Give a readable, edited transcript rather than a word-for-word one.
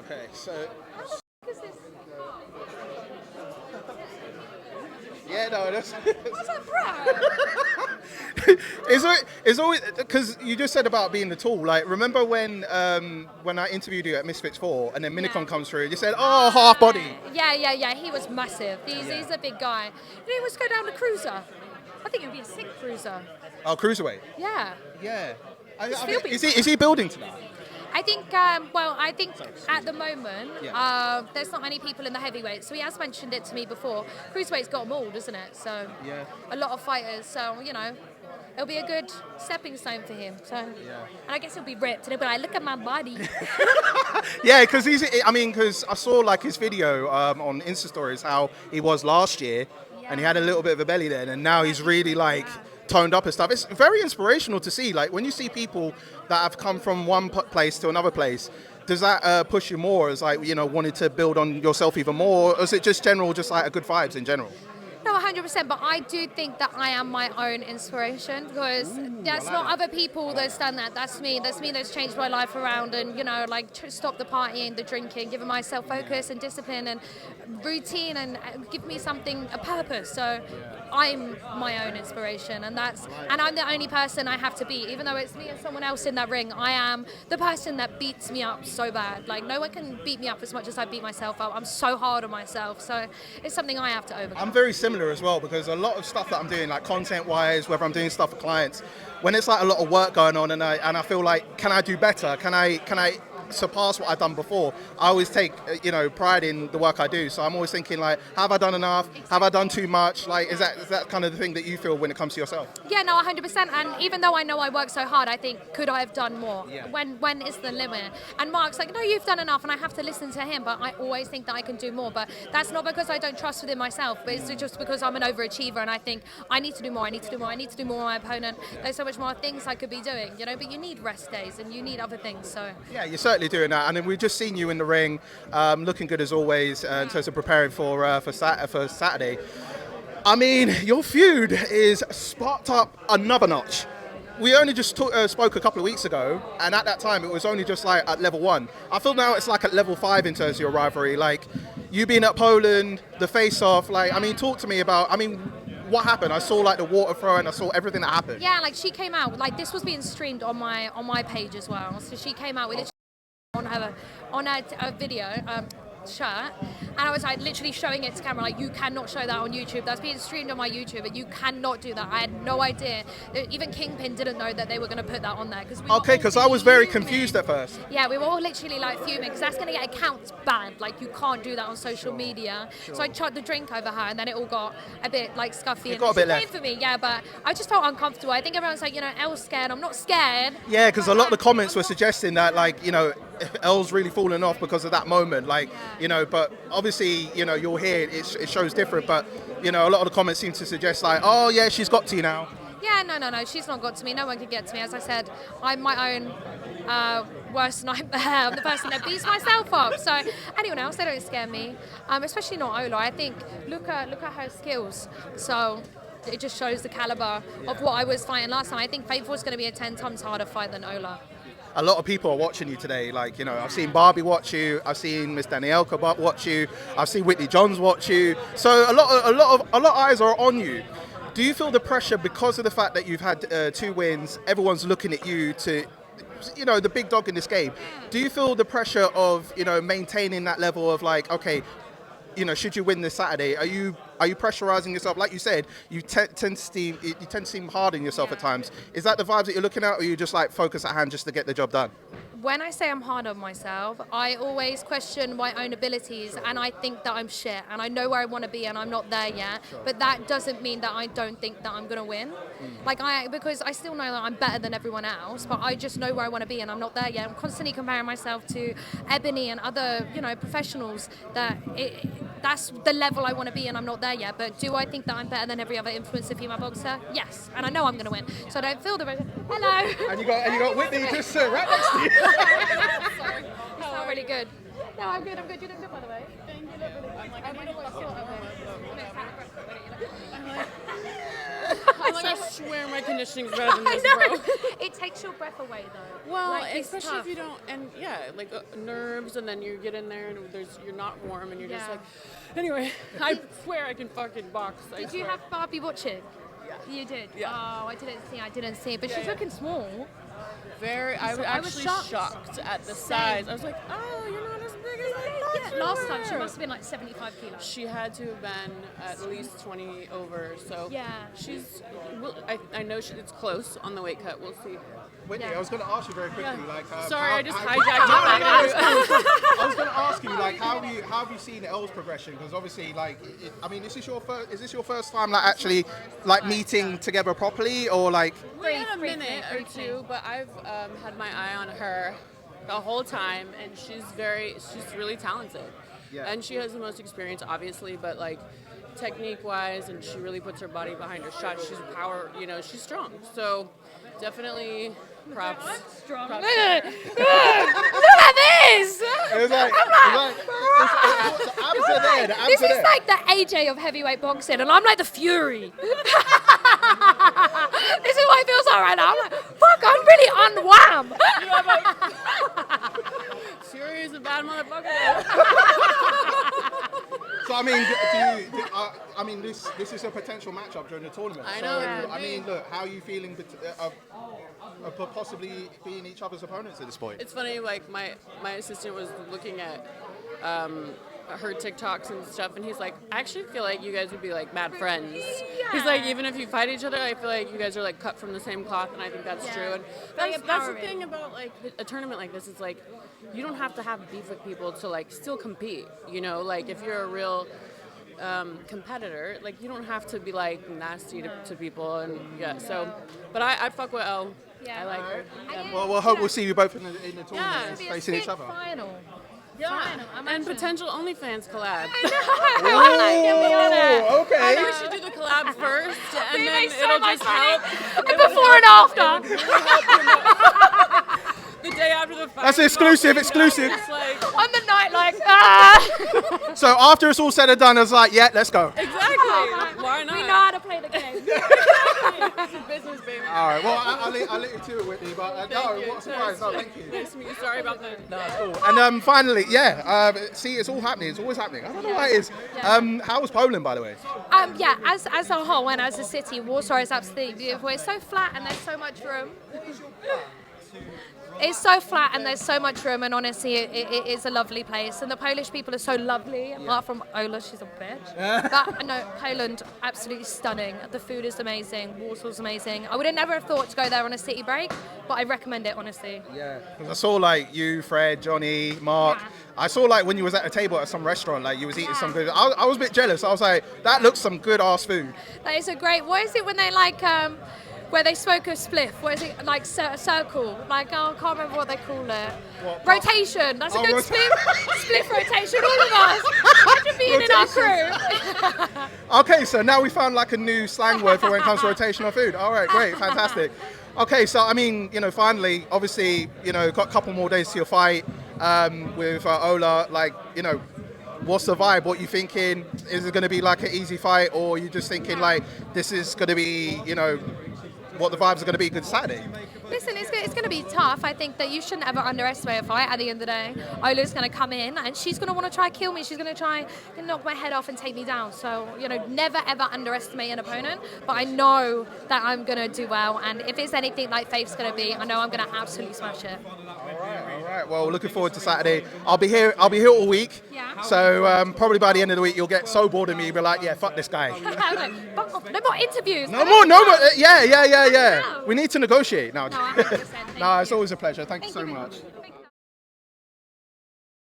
Okay, so Is this? yeah, no, that's What's that, bro? it's always because you just said about being the tool. Like, remember when I interviewed you at Misfits 4 and then Minicon comes through, you said, "Oh, half body." Yeah. He was massive. He's a big guy. You know, he wants to go down the cruiser. I think it would be a sick cruiser. Oh, cruiserweight. Yeah. Yeah. It's still big. Is he building to that? I think, I think at the moment, there's not many people in the heavyweight. So he has mentioned it to me before. Cruiserweight's got them all, doesn't it? So Yeah. a lot of fighters. So, you know, it'll be a good stepping stone for him. So, and I guess he'll be ripped. And he'll be like, look at my body. Yeah, because because I saw like his video on Insta stories how he was last year, and he had a little bit of a belly then, and now he's really like toned up and stuff. It's very inspirational to see. Like when you see people that have come from one place to another place, does that push you more as like, you know, wanting to build on yourself even more, or is it just general, just like a good vibes in general? No, 100%, but I do think that I am my own inspiration because that's not other people that's done that. That's me. That's me that's changed my life around and, you know, like stop the partying, the drinking, giving myself focus and discipline and routine and give me something, a purpose. So I'm my own inspiration and I'm the only person I have to beat. Even though it's me and someone else in that ring, I am the person that beats me up so bad. Like no one can beat me up as much as I beat myself up. I'm so hard on myself. So it's something I have to overcome. I'm very similar as well because a lot of stuff that I'm doing, like content-wise, whether I'm doing stuff for clients, when it's like a lot of work going on and I feel like, can I do better? Can I surpass what I've done before? I always take pride in the work I do. So I'm always thinking like, have I done enough? Have I done too much? Like, is that kind of the thing that you feel when it comes to yourself? Yeah, no, 100%. And even though I know I work so hard, I think, could I have done more? Yeah. When is the limit? And Mark's like, no, you've done enough, and I have to listen to him. But I always think that I can do more. But that's not because I don't trust within myself, but it's just because I'm an overachiever, and I think I need to do more. I need to do more. I need to do more on my opponent. There's so much more things I could be doing, you know. But you need rest days, and you need other things. So yeah, you're certainly doing that. And then we've just seen you in the ring, looking good as always in terms of preparing for Saturday. I mean, your feud is sparked up another notch. We only just spoke a couple of weeks ago, and at that time it was only just like at level 1. I feel now it's like at level 5 in terms of your rivalry. Like you being at Poland, the face-off. Like, I mean, talk to me about. I mean, what happened? I saw like the water throw, and I saw everything that happened. yeah, like she came out. Like this was being streamed on my page as well. So she came out with it on her video shirt, and I was like literally showing it to camera like, you cannot show that on YouTube. That's being streamed on my YouTube, and you cannot do that. I had no idea. Even Kingpin didn't know that they were going to put that on there because I was very confused at first. Yeah, we were all literally like fuming because that's going to get accounts banned. Like you can't do that on social media. So I chucked the drink over her, and then it all got a bit like scuffy. It got a bit left for me, yeah, but I just felt uncomfortable. I think everyone's like, Elle's scared. I'm not scared. Yeah, because a lot of the comments were suggesting that like, Elle's really fallen off because of that moment, like, but obviously, you're here, it shows different, but, a lot of the comments seem to suggest like, oh yeah, she's got to you now. Yeah, no, she's not got to me. No one can get to me. As I said, I'm my own worst nightmare. I'm the person that beats myself up. So anyone else, they don't scare me, especially not Ola. I think, look at her skills. So it just shows the caliber of what I was fighting last time. I think Faithful's going to be a 10 times harder fight than Ola. A lot of people are watching you today. Like, I've seen Barbie watch you. I've seen Miss Danielka watch you. I've seen Whitney Johns watch you. So a lot of eyes are on you. Do you feel the pressure because of the fact that you've had 2 wins? Everyone's looking at you to, the big dog in this game. Do you feel the pressure of, maintaining that level of like, okay, should you win this Saturday, are you pressurizing yourself? Like you said, you tend to seem hard on yourself at times. Is that the vibes that you're looking at, or are you just like focus at hand just to get the job done? When I say I'm hard on myself, I always question my own abilities, and I think that I'm shit, and I know where I want to be, and I'm not there yet. But that doesn't mean that I don't think that I'm gonna win. Because I still know that I'm better than everyone else, but I just know where I want to be, and I'm not there yet. I'm constantly comparing myself to Ebony and other, professionals. That's the level I want to be, and I'm not there yet. But do I think that I'm better than every other influencer female boxer? Yes, and I know I'm gonna win. So I don't feel the pressure. Hello. And you got Whitney just right next to you. Sorry, it's not really good. No, I'm good. You look good, by the way. Thank you. I'm like, I need to watch I'm like, I swear my conditioning's better than this, bro. It takes your breath away, though. Well, like, especially tough. if you don't, and yeah, like nerves, and then you get in there and you're not warm, and you're just like, anyway, I swear I can fucking box. Did you have Barbie watching? Yeah. You did? Yeah. Oh, I didn't see. But she's looking small. I was actually shocked at the size. I was like, oh, you're not as big as I thought you Last were. time she must have been like 75 kilos. She had to have been at least 20 over, so she's. I know it's close on the weight cut. We'll see. Whitney, I was going to ask you very quickly, like. Sorry, I just hijacked it. it. I was going to ask you, like, how have you seen Elle's progression? Because obviously, like, is this your first time, like, actually, like, meeting together properly, or like? We had a minute or two, but I've had my eye on her the whole time, and she's really talented. Yeah. And she has the most experience, obviously, but like technique-wise, and she really puts her body behind her shot. She's she's strong. So definitely props. Strong. Props. Look at this! It was like, This is like the AJ of heavyweight boxing, and I'm like the Fury. This is what it feels like right now. I'm like, fuck, I'm really unwham. Fury is a bad motherfucker. So I mean, this is a potential matchup during the tournament. I know. So, I mean, look, how are you feeling of possibly being each other's opponents at this point? It's funny, like my assistant was looking at her TikToks and stuff, and he's like, I actually feel like you guys would be like mad friends. Yeah. He's like, even if you fight each other, I feel like you guys are like cut from the same cloth, and I think that's true. And that's the thing about like a tournament like this. It's like you don't have to have beef with people to like still compete. You know, like if you're a real competitor, like you don't have to be like nasty to people, and so. But I fuck with Elle. Yeah. I like her. Yeah. Well, we'll hope we'll see you both in the tournament facing each other. Final. Yeah, and potential OnlyFans collab. Oh, okay. I know we should do the collab first, and then it'll just help. Before and after. The day after the fight. That's exclusive. Like, on the night, like, So after it's all said and done, I was like, yeah, let's go. Exactly. Why not? We know how to play the game. It's a business, baby. All right. Well, I'll let you to it, Whitney. But no, what a surprise. No, thank you. Nice to meet you. Sorry about that. No, it's cool. And finally, see, it's all happening. It's always happening. I don't know why it is. How was Poland, by the way? As a whole and as a city, Warsaw is absolutely beautiful. It's so flat and there's so much room. It's so flat and there's so much room, and honestly, it is a lovely place. And the Polish people are so lovely, apart from Ola, she's a bitch. But no, Poland, absolutely stunning. The food is amazing. Warsaw's amazing. I would have never have thought to go there on a city break, but I recommend it, honestly. Yeah, because I saw like you, Fred, Johnny, Mark. Yeah. I saw like when you was at a table at some restaurant, like you was eating some good. I was a bit jealous. I was like, that looks some good ass food. That is a great. What is it when they like? Where they smoke a spliff, what is it, like circle? Like, I can't remember what they call it. What? Rotation, that's a good spliff rotation, all of us. Imagine being in our crew. Okay, so now we found like a new slang word for when it comes to rotational food. All right, great, fantastic. Okay, so I mean, finally, obviously, got a couple more days to your fight with Ola, like, what's the vibe? What you thinking? Is it going to be like an easy fight, or are you just thinking like this is going to be, what the vibes are going to be good Saturday? Listen, it's going to be tough. I think that you shouldn't ever underestimate a fight. At the end of the day, Ola's going to come in and she's going to want to try kill me. She's going to try and knock my head off and take me down. So, never ever underestimate an opponent. But I know that I'm going to do well. And if it's anything like Faith's going to be, I know I'm going to absolutely smash it. All right. Well, looking forward to Saturday. I'll be here all week. Yeah. So probably by the end of the week, you'll get so bored of me, you'll be like, yeah, fuck this guy. No more interviews. No more. Yeah. No. We need to negotiate now. No, 100%. No, it's always a pleasure. Thank you so much.